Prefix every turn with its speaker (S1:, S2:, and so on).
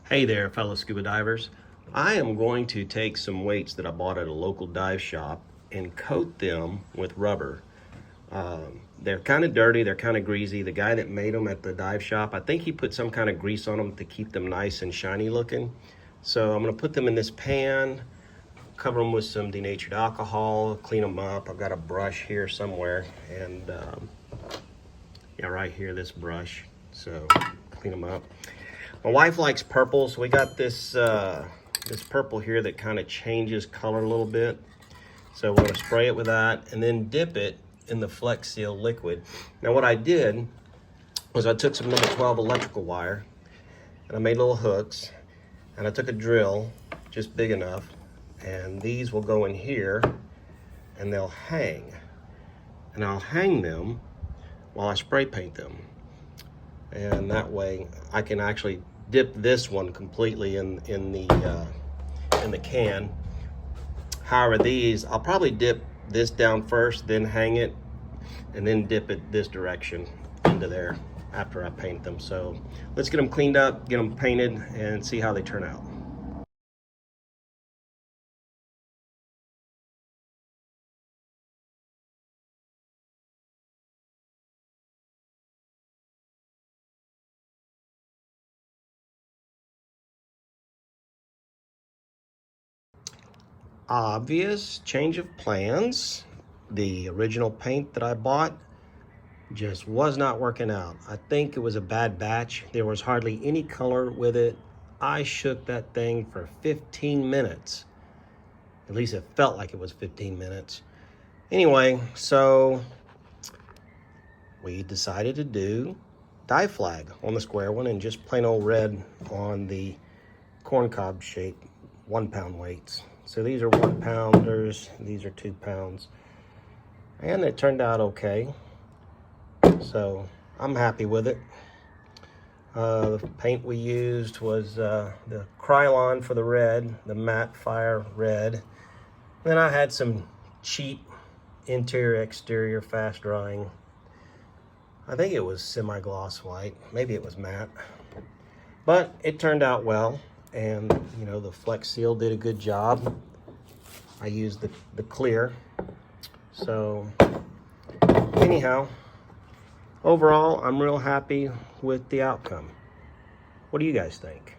S1: Hey there, fellow scuba divers. I am going to take some weights that I bought at a local dive shop and coat them with rubber. They're kind of dirty, they're kind of greasy. The guy that made them at the dive shop, I think he put some kind of grease on them to keep them nice and shiny looking. So I'm going to put them in this pan, cover them with some denatured alcohol, clean them up. I've got a brush here somewhere, and yeah, right here, this brush. So clean them up. My wife likes purple, so we got this this purple here that kind of changes color a little bit. So we're gonna spray it with that and then dip it in the Flex Seal liquid. Now what I did was I took some number 12 electrical wire and I made little hooks, and I took a drill just big enough, and these will go in here and they'll hang. And I'll hang them while I spray paint them. And that way I can actually dip this one completely in the can. However, these I'll probably dip this down first, then hang it, and then dip it this direction into there after I paint them. So let's get them cleaned up, get them painted, and see how they turn out. Obvious change of plans. The original paint that I bought just was not working out. I think it was a bad batch. There was hardly any color with it. I shook that thing for 15 minutes. At least it felt like it was 15 minutes. Anyway, so we decided to do dive flag on the square one and just plain old red on the corncob shaped 1 pound weights. So these are 1 pounders, these are 2 pounds. And it turned out okay. So I'm happy with it. The paint we used was the Krylon for the red, the matte fire red. Then I had some cheap interior exterior fast drying. I think it was semi-gloss white, maybe it was matte. But it turned out well. And you know, the Flex Seal did a good job. I used the clear. So anyhow, overall I'm real happy with the outcome. What do you guys think?